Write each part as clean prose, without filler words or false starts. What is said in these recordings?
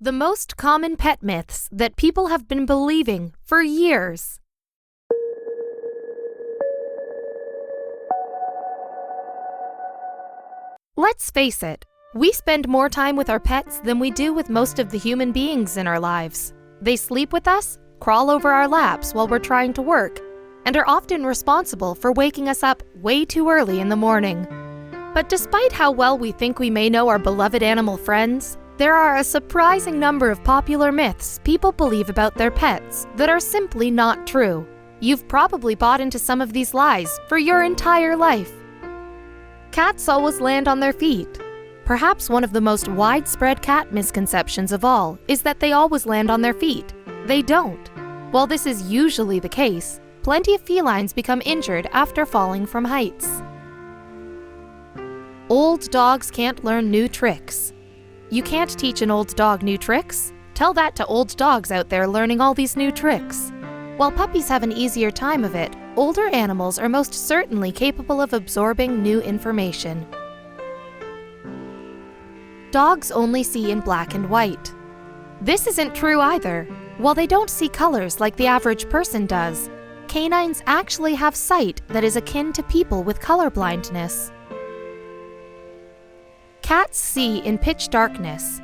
The most common pet myths that people have been believing for years. Let's face it, we spend more time with our pets than we do with most of the human beings in our lives. They sleep with us, crawl over our laps while we're trying to work, and are often responsible for waking us up way too early in the morning. But despite how well we think we may know our beloved animal friends, there are a surprising number of popular myths people believe about their pets that are simply not true. You've probably bought into some of these lies for your entire life. Cats always land on their feet. Perhaps one of the most widespread cat misconceptions of all is that they always land on their feet. They don't. While this is usually the case, plenty of felines become injured after falling from heights. Old dogs can't learn new tricks. You can't teach an old dog new tricks. Tell that to old dogs out there learning all these new tricks. While puppies have an easier time of it, older animals are most certainly capable of absorbing new information. Dogs only see in black and white. This isn't true either. While they don't see colors like the average person does, canines actually have sight that is akin to people with color blindness. Cats see in pitch darkness.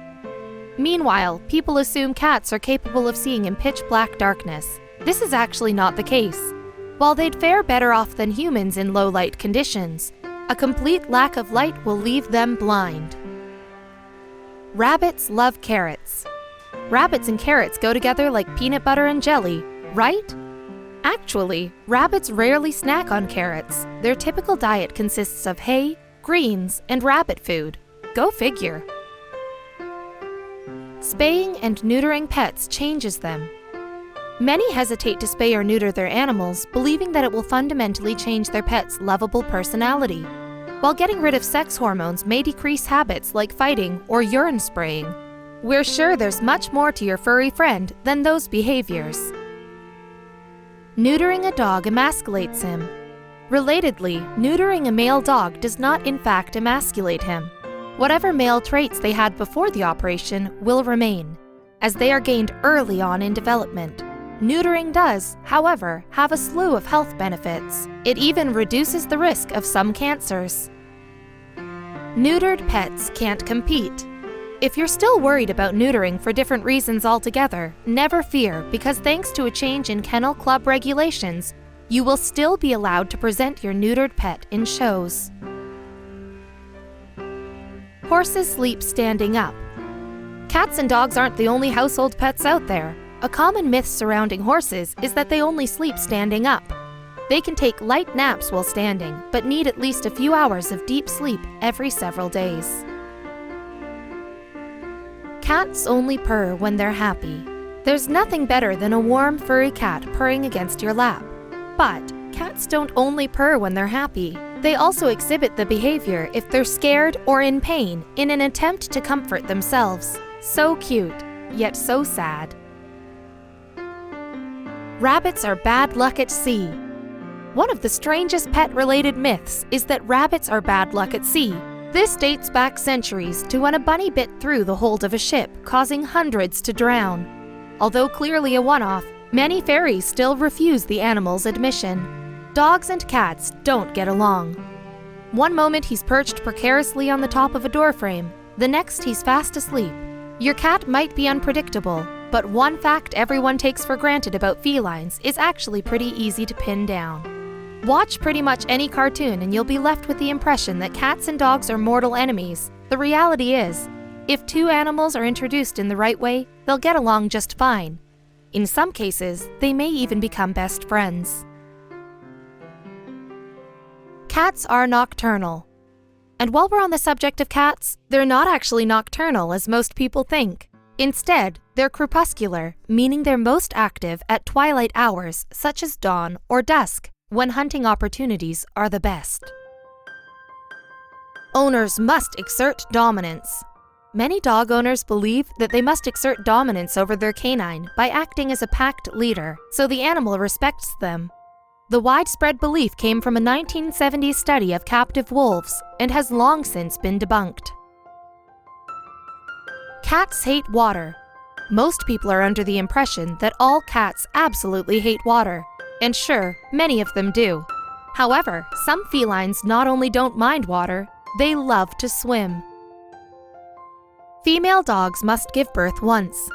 Meanwhile, people assume cats are capable of seeing in pitch black darkness. This is actually not the case. While they'd fare better off than humans in low light conditions, a complete lack of light will leave them blind. Rabbits love carrots. Rabbits and carrots go together like peanut butter and jelly, right? Actually, rabbits rarely snack on carrots. Their typical diet consists of hay, greens, and rabbit food. Go figure. Spaying and neutering pets changes them. Many hesitate to spay or neuter their animals, believing that it will fundamentally change their pet's lovable personality. While getting rid of sex hormones may decrease habits like fighting or urine spraying, we're sure there's much more to your furry friend than those behaviors. Neutering a dog emasculates him. Relatedly, neutering a male dog does not in fact emasculate him. Whatever male traits they had before the operation will remain, as they are gained early on in development. Neutering does, however, have a slew of health benefits. It even reduces the risk of some cancers. Neutered pets can't compete. If you're still worried about neutering for different reasons altogether, never fear, because thanks to a change in Kennel Club regulations, you will still be allowed to present your neutered pet in shows. Horses sleep standing up. Cats and dogs aren't the only household pets out there. A common myth surrounding horses is that they only sleep standing up. They can take light naps while standing, but need at least a few hours of deep sleep every several days. Cats only purr when they're happy. There's nothing better than a warm, furry cat purring against your lap. But cats don't only purr when they're happy. They also exhibit the behavior if they're scared or in pain in an attempt to comfort themselves. So cute, yet so sad. Rabbits are bad luck at sea. One of the strangest pet-related myths is that rabbits are bad luck at sea. This dates back centuries to when a bunny bit through the hold of a ship, causing hundreds to drown. Although clearly a one-off, many ferries still refuse the animal's admission. Dogs and cats don't get along. One moment he's perched precariously on the top of a doorframe, the next he's fast asleep. Your cat might be unpredictable, but one fact everyone takes for granted about felines is actually pretty easy to pin down. Watch pretty much any cartoon and you'll be left with the impression that cats and dogs are mortal enemies. The reality is, if two animals are introduced in the right way, they'll get along just fine. In some cases, they may even become best friends. Cats are nocturnal. And while we're on the subject of cats, they're not actually nocturnal as most people think. Instead, they're crepuscular, meaning they're most active at twilight hours such as dawn or dusk, when hunting opportunities are the best. Owners must exert dominance. Many dog owners believe that they must exert dominance over their canine by acting as a packed leader, so the animal respects them. The widespread belief came from a 1970s study of captive wolves and has long since been debunked. Cats hate water. Most people are under the impression that all cats absolutely hate water, and sure, many of them do. However, some felines not only don't mind water, they love to swim. Female dogs must give birth once.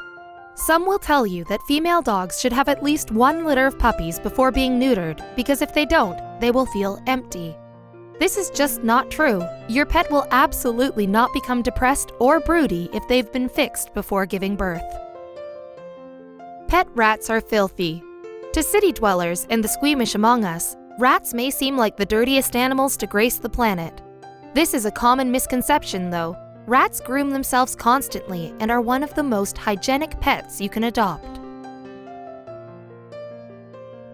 Some will tell you that female dogs should have at least one litter of puppies before being neutered because if they don't, they will feel empty. This is just not true. Your pet will absolutely not become depressed or broody if they've been fixed before giving birth. Pet rats are filthy. To city dwellers and the squeamish among us, rats may seem like the dirtiest animals to grace the planet. This is a common misconception, though. Rats groom themselves constantly and are one of the most hygienic pets you can adopt.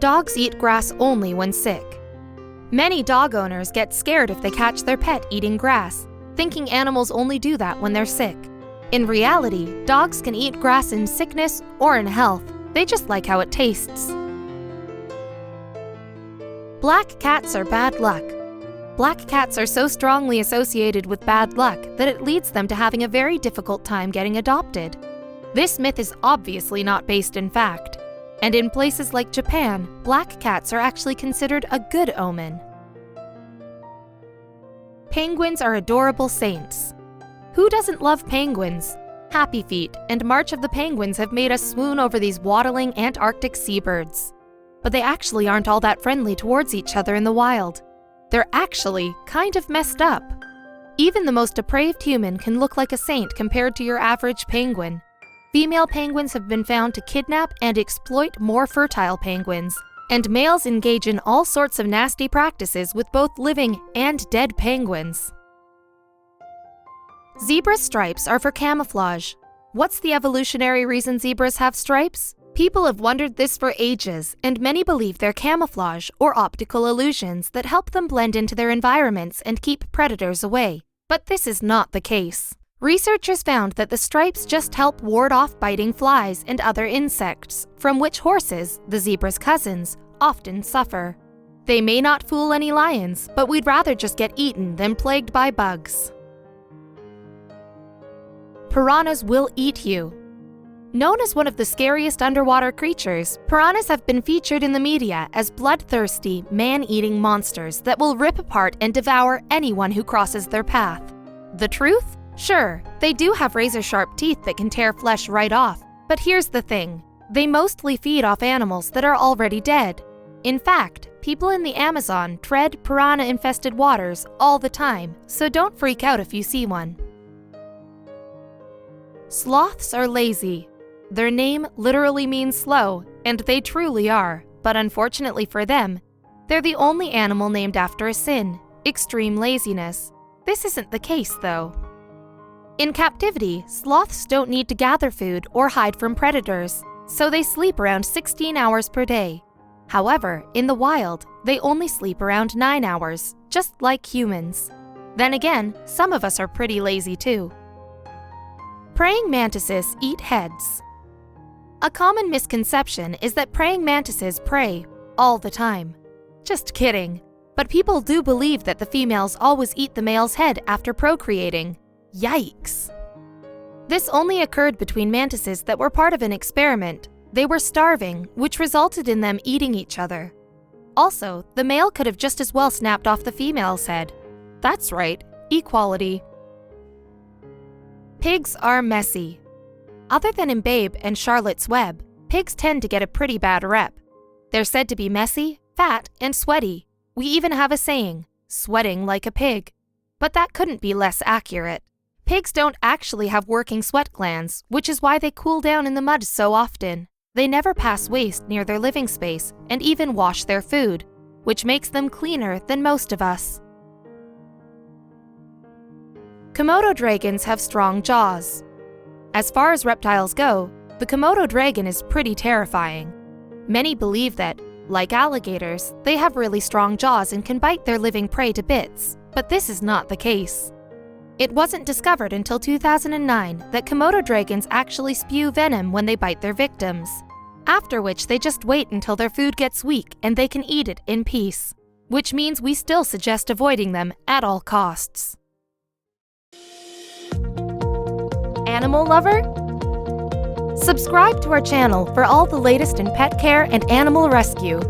Dogs eat grass only when sick. Many dog owners get scared if they catch their pet eating grass, thinking animals only do that when they're sick. In reality, dogs can eat grass in sickness or in health. They just like how it tastes. Black cats are bad luck. Black cats are so strongly associated with bad luck that it leads them to having a very difficult time getting adopted. This myth is obviously not based in fact. And in places like Japan, black cats are actually considered a good omen. Penguins are adorable saints. Who doesn't love penguins? Happy Feet and March of the Penguins have made us swoon over these waddling Antarctic seabirds. But they actually aren't all that friendly towards each other in the wild. They're actually kind of messed up. Even the most depraved human can look like a saint compared to your average penguin. Female penguins have been found to kidnap and exploit more fertile penguins, and males engage in all sorts of nasty practices with both living and dead penguins. Zebra stripes are for camouflage. What's the evolutionary reason zebras have stripes? People have wondered this for ages, and many believe they're camouflage or optical illusions that help them blend into their environments and keep predators away. But this is not the case. Researchers found that the stripes just help ward off biting flies and other insects, from which horses, the zebra's cousins, often suffer. They may not fool any lions, but we'd rather just get eaten than plagued by bugs. Piranhas will eat you. Known as one of the scariest underwater creatures, piranhas have been featured in the media as bloodthirsty, man-eating monsters that will rip apart and devour anyone who crosses their path. The truth? Sure, they do have razor-sharp teeth that can tear flesh right off, but here's the thing. They mostly feed off animals that are already dead. In fact, people in the Amazon tread piranha-infested waters all the time, so don't freak out if you see one. Sloths are lazy. Their name literally means slow, and they truly are, but unfortunately for them, they're the only animal named after a sin, extreme laziness. This isn't the case, though. In captivity, sloths don't need to gather food or hide from predators, so they sleep around 16 hours per day. However, in the wild, they only sleep around 9 hours, just like humans. Then again, some of us are pretty lazy too. Praying mantises eat heads. A common misconception is that praying mantises prey all the time. Just kidding. But people do believe that the females always eat the male's head after procreating. Yikes! This only occurred between mantises that were part of an experiment. They were starving, which resulted in them eating each other. Also, the male could have just as well snapped off the female's head. That's right, equality. Pigs are messy. Other than in Babe and Charlotte's Web, pigs tend to get a pretty bad rep. They're said to be messy, fat, and sweaty. We even have a saying, sweating like a pig. But that couldn't be less accurate. Pigs don't actually have working sweat glands, which is why they cool down in the mud so often. They never pass waste near their living space and even wash their food, which makes them cleaner than most of us. Komodo dragons have strong jaws. As far as reptiles go, the Komodo dragon is pretty terrifying. Many believe that, like alligators, they have really strong jaws and can bite their living prey to bits, but this is not the case. It wasn't discovered until 2009 that Komodo dragons actually spew venom when they bite their victims, after which they just wait until their food gets weak and they can eat it in peace, which means we still suggest avoiding them at all costs. Animal lover? Subscribe Subscribe to our channel for all the latest in pet care and animal rescue.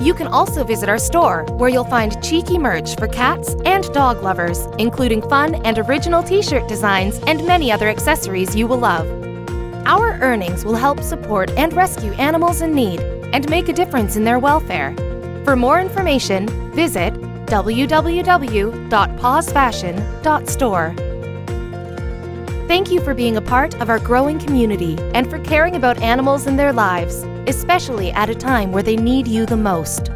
You can also visit our store, where you'll find cheeky merch for cats and dog lovers, including fun and original t-shirt designs and many other accessories you will love. Our earnings will help support and rescue animals in need and make a difference in their welfare. For more information, visit www.pawsfashion.store. Thank you for being a part of our growing community and for caring about animals and their lives, especially at a time where they need you the most.